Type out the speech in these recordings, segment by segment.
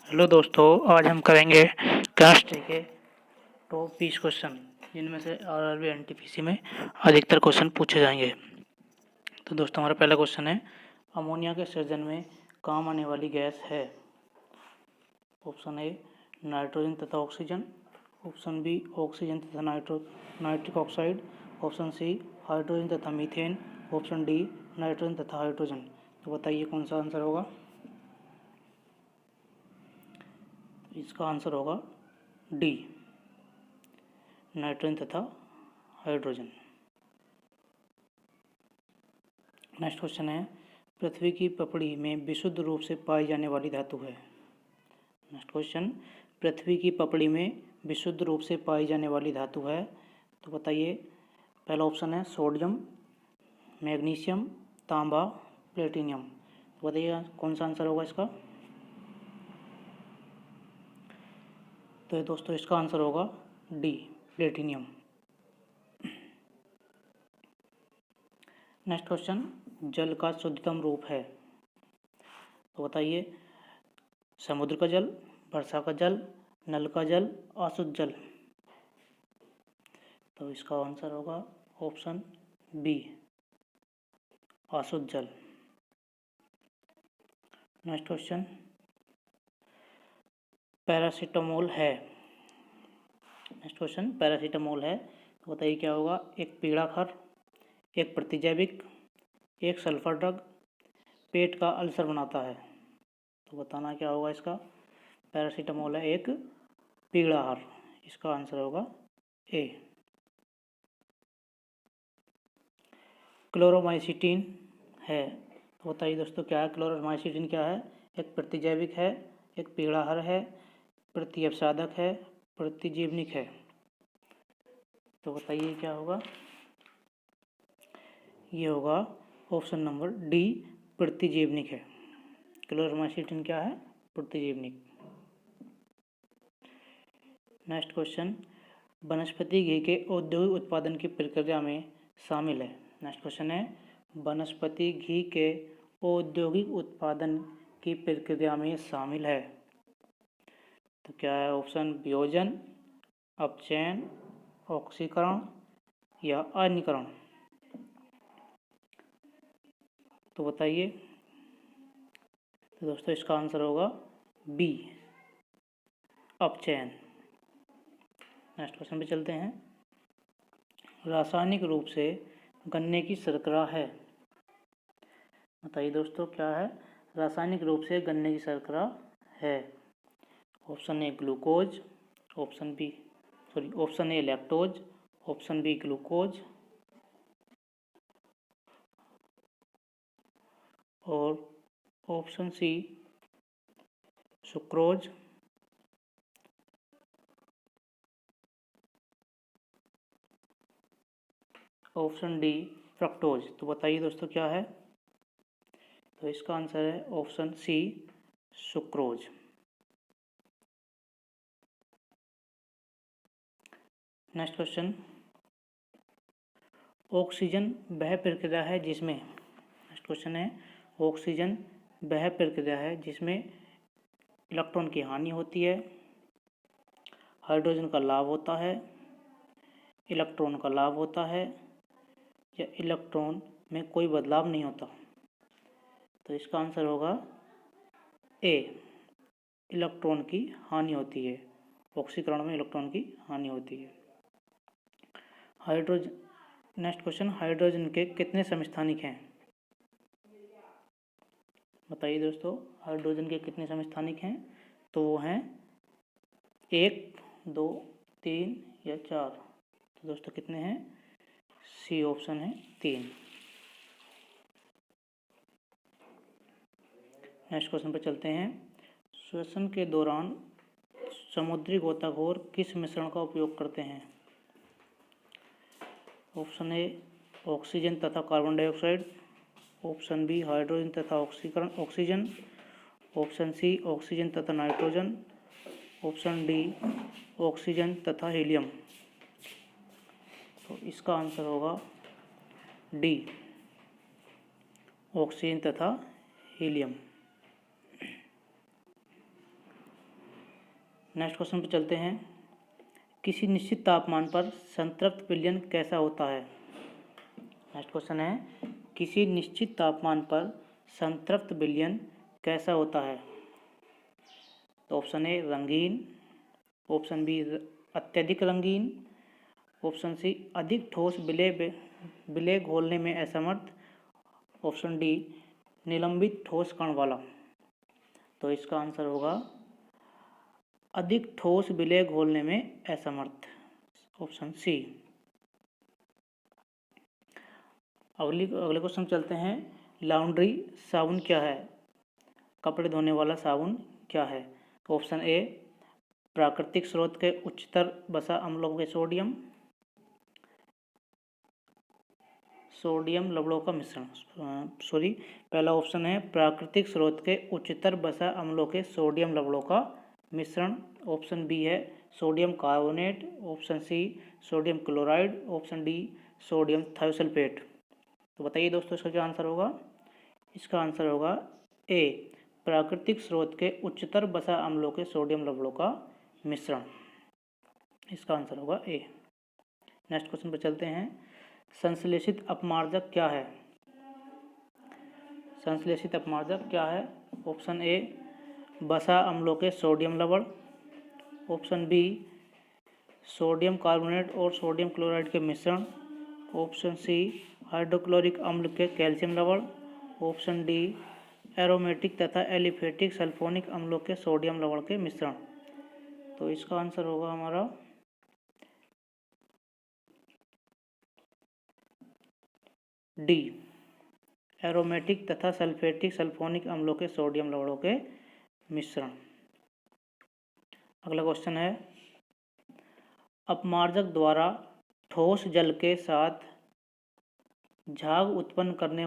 Hello दोस्तों, आज हम करेंगे केमिस्ट्री के टॉप 20 क्वेश्चन जिनमें से आरआरबी एनटीपीसी में अधिकतर क्वेश्चन पूछे जाएंगे। तो दोस्तों, हमारा पहला क्वेश्चन है, अमोनिया के सृजन में काम आने वाली गैस है। ऑप्शन ए नाइट्रोजन तथा ऑक्सीजन, ऑप्शन बी ऑक्सीजन तथा nitric oxide, option C hydrogen तथा मीथेन, ऑप्शन डी नाइट्रोजन तथा हाइड्रोजन। तो बताइए कौन सा आंसर होगा। इसका आंसर होगा डी, नाइट्रोजन तथा हाइड्रोजन। नेक्स्ट क्वेश्चन है, पृथ्वी की पपड़ी में विशुद्ध रूप से पाई जाने वाली धातु है। नेक्स्ट क्वेश्चन, पृथ्वी की पपड़ी में विशुद्ध रूप से पाई जाने वाली धातु है। तो बताइए, पहला ऑप्शन है सोडियम, मैग्नीशियम, तांबा, प्लेटिनियम। तो बताइए कौन सा आंसर होगा इसका। तो दोस्तों, इसका आंसर होगा डी, प्लेटिनियम। नेक्स्ट क्वेश्चन, जल का शुद्धतम रूप है। तो बताइए, समुद्र का जल, वर्षा का जल, नल का जल, अशुद्ध जल। तो इसका आंसर होगा ऑप्शन बी, अशुद्ध जल। नेक्स्ट क्वेश्चन, पैरासीटामोल है। नेक्स्ट क्वेश्चन, पैरासीटामोल है। तो बताइए क्या होगा। एक पीला खर, एक प्रतिजैविक, एक सल्फर ड्रग, पेट का अल्सर बनाता है। तो बताना क्या होगा इसका। पैरासीटामोल है एक पीला हर, इसका आंसर होगा ए। क्लोरोमाइसिटीन है। तो बताइए दोस्तों क्या है क्लोरोमाइसिटीन, क्या है। एक प्रतिजैविक है, एक पीला हर है, प्रतिअवसादक है, प्रतिजीवनिक है। तो बताइए क्या होगा। ये होगा ऑप्शन नंबर डी, प्रतिजीवनिक है। क्लोरोमाइसिटीन क्या है, प्रतिजीवनिक। नेक्स्ट क्वेश्चन, वनस्पति घी के औद्योगिक उत्पादन की प्रक्रिया में शामिल है। नेक्स्ट क्वेश्चन है, वनस्पति घी के औद्योगिक उत्पादन की प्रक्रिया में शामिल है। तो क्या है ऑप्शन, वियोजन, अपचयन, ऑक्सीकरण या आयनीकरण। तो बताइए। तो दोस्तों, इसका आंसर होगा बी, अपचयन। नेक्स्ट क्वेश्चन पे चलते हैं, रासायनिक रूप से गन्ने की शर्करा है। बताइए दोस्तों क्या है, रासायनिक रूप से गन्ने की शर्करा है। Option A glucose, option A lactose, option B glucose और option C sucrose. Option D fructose. तो बताइए दोस्तों क्या है। तो इसका आंसर है option C, sucrose. Next question, oxygen वह प्रक्रिया है जिसमें। नेक्स्ट क्वेश्चन है, ऑक्सीजन वह प्रक्रिया है जिसमें इलेक्ट्रॉन की हानि होती है, हाइड्रोजन का लाभ होता है, इलेक्ट्रॉन का लाभ होता है या इलेक्ट्रॉन में कोई बदलाव नहीं होता। तो इसका आंसर होगा ए, इलेक्ट्रॉन की हानि होती है। ऑक्सीकरण में इलेक्ट्रॉन की हानि होती है। हाइड्रोजन। नेक्स्ट क्वेश्चन, हाइड्रोजन के कितने समस्थानिक हैं। बताइए दोस्तों, हाइड्रोजन के कितने समस्थानिक हैं। तो वो हैं 1, 2, 3 या 4। तो दोस्तों कितने हैं, सी ऑप्शन है 3। नेक्स्ट क्वेश्चन पर चलते हैं, श्वसन के दौरान समुद्री गोताखोर किस मिश्रण का उपयोग करते हैं। ऑप्शन ए ऑक्सीजन तथा carbon dioxide, option B hydrogen तथा ऑक्सीजन, ऑप्शन सी ऑक्सीजन तथा नाइट्रोजन, ऑप्शन डी ऑक्सीजन तथा हीलियम। तो इसका आंसर होगा डी, ऑक्सीजन तथा हीलियम। नेक्स्ट क्वेश्चन पे चलते हैं। किसी निश्चित तापमान पर संतृप्त विलयन कैसा होता है? नेक्स्ट क्वेश्चन है, किसी निश्चित तापमान पर संतृप्त विलयन कैसा होता है? तो ऑप्शन ए रंगीन, ऑप्शन बी अत्यधिक रंगीन, ऑप्शन सी अधिक ठोस विलय घोलने में असमर्थ, ऑप्शन डी निलंबित ठोस कण वाला। तो इसका आंसर होगा अधिक ठोस विलय घोलने में असमर्थ, ऑप्शन सी। अगले क्वेश्चन चलते हैं। लॉन्ड्री साबुन क्या है? कपड़े धोने वाला साबुन क्या है? ऑप्शन ए प्राकृतिक स्रोत के उच्चतर वसा अम्लों के सोडियम लवणों का मिश्रण। पहला ऑप्शन है प्राकृतिक स्रोत के उच्चतर वसा अम्लों के सोडियम लवणों का मिश्रण, ऑप्शन बी है sodium carbonate, option C sodium chloride, option D sodium thiosulphate. तो बताइए दोस्तों इसका क्या आंसर होगा? इसका आंसर होगा ए प्राकृतिक स्रोत के उच्चतर वसा अम्लों के सोडियम लवणों का मिश्रण। इसका आंसर होगा ए। नेक्स्ट क्वेश्चन पर चलते हैं। संश्लेषित अपमार्जक क्या है? संश्लेषित अपमार्जक क्या है? ऑप्शन ए वसा अम्लों के सोडियम लवण, ऑप्शन बी सोडियम कार्बोनेट और सोडियम क्लोराइड के मिश्रण, ऑप्शन सी हाइड्रोक्लोरिक अम्ल के कैल्शियम लवण, ऑप्शन डी एरोमेटिक तथा एलिफेटिक सल्फोनिक अम्लों के सोडियम लवण के मिश्रण। तो इसका आंसर होगा हमारा डी एरोमेटिक तथा सल्फेटिक सल्फोनिक अम्लों के सोडियम लवणों के मिश्रण। अगला क्वेश्चन है, अपमार्जक द्वारा ठोस जल के साथ झाग उत्पन्न करने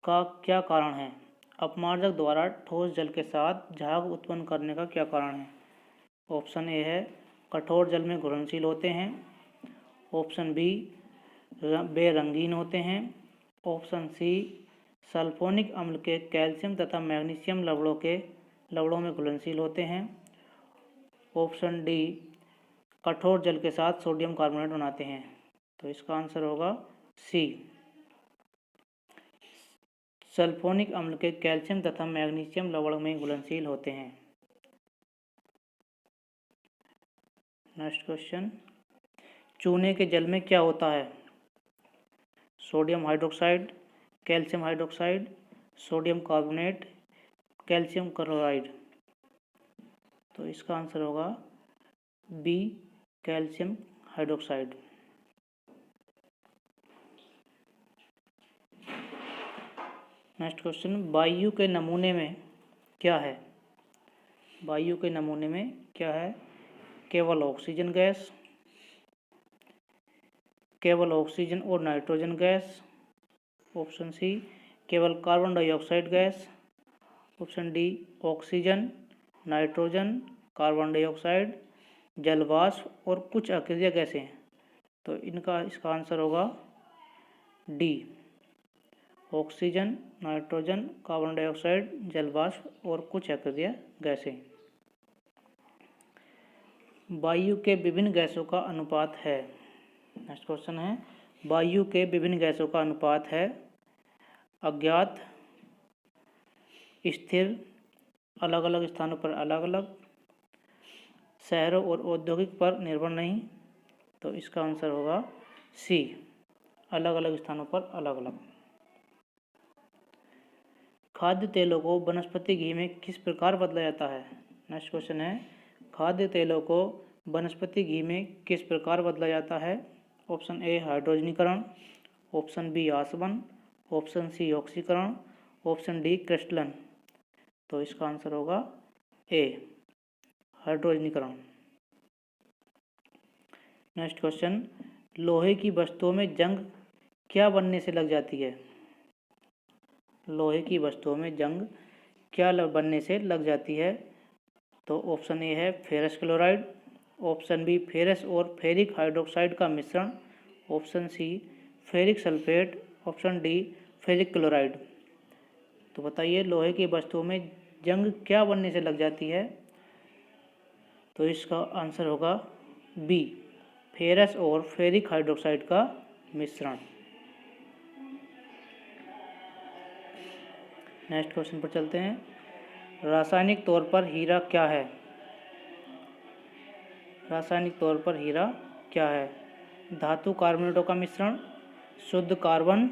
का क्या कारण है? अपमार्जक द्वारा ठोस जल के साथ झाग उत्पन्न करने का क्या कारण है? ऑप्शन ए है कठोर जल में घुलनशील होते हैं, ऑप्शन बी वे रंगीन होते हैं, ऑप्शन सी सल्फोनिक अम्ल के कैल्शियम तथा मैग्नीशियम लवणों में घुलनशील होते हैं, ऑप्शन डी कठोर जल के साथ सोडियम कार्बोनेट बनाते हैं। तो इसका आंसर होगा सी सल्फोनिक अम्ल के कैल्शियम तथा मैग्नीशियम लवण में घुलनशील होते हैं। नेक्स्ट क्वेश्चन, चूने के जल में क्या होता है? Sodium hydroxide, calcium hydroxide, sodium carbonate, calcium chloride. तो इसका आंसर होगा B calcium hydroxide. Next question, वायु के नमूने में क्या है? वायु के नमूने में क्या है? केवल ऑक्सीजन गैस, केवल ऑक्सीजन और नाइट्रोजन गैस, ऑप्शन सी केवल carbon dioxide gas, option D oxygen, nitrogen, carbon dioxide, जलवाष्प और कुछ अक्रिय गैसें। तो इसका आंसर होगा D oxygen, nitrogen, carbon dioxide, जलवाष्प और कुछ अक्रिय गैसें। वायु के विभिन्न गैसों का अनुपात है। नेक्स्ट क्वेश्चन है, वायु के विभिन्न गैसों का अनुपात है अज्ञात, स्थिर, अलग अलग स्थानों पर अलग अलग, शहरों और औद्योगिक पर निर्भर नहीं। तो इसका आंसर होगा सी अलग अलग स्थानों पर अलग अलग। खाद्य तेलों को वनस्पति घी में किस प्रकार बदला जाता है? नेक्स्ट क्वेश्चन है, खाद्य तेलों को वनस्पति घी में किस प्रकार बदला जाता है? ऑप्शन ए हाइड्रोजनीकरण, ऑप्शन बी आसवन, ऑप्शन सी ऑक्सीकरण, ऑप्शन डी क्रिस्टलन। तो इसका आंसर होगा ए हाइड्रोजनीकरण। नेक्स्ट क्वेश्चन, लोहे की वस्तुओं में जंग क्या बनने से लग जाती है? लोहे की वस्तुओं में जंग क्या बनने से लग जाती है? तो ऑप्शन ए है ferrous chloride, option B ferrous और फेरिक हाइड्रोक्साइड का मिश्रण, option C ferric sulphate, option D ferric chloride. तो बताइए लोहे की वस्तुओं में जंग क्या बनने से लग जाती है? तो इसका आंसर होगा बी, फेरस और फेरिक हाइड्रोक्साइड का मिश्रण। नेक्स्ट क्वेश्चन पर चलते हैं। रासायनिक तौर पर हीरा क्या है? रासायनिक तौर पर हीरा क्या है? धातु कार्बोनेटों का मिश्रण, शुद्ध कार्बन,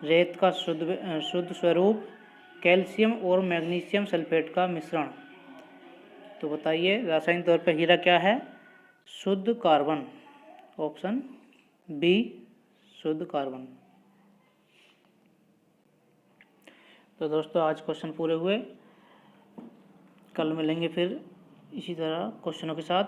रेत का शुद्ध स्वरूप, कैल्शियम और मैग्नीशियम सल्फेट का मिश्रण। तो बताइए रासायनिक तौर पर हीरा क्या है? शुद्ध कार्बन, ऑप्शन बी, शुद्ध कार्बन। तो दोस्तों आज क्वेश्चन पूरे हुए, कल मिलेंगे फिर इसी तरह क्वेश्चनों के साथ।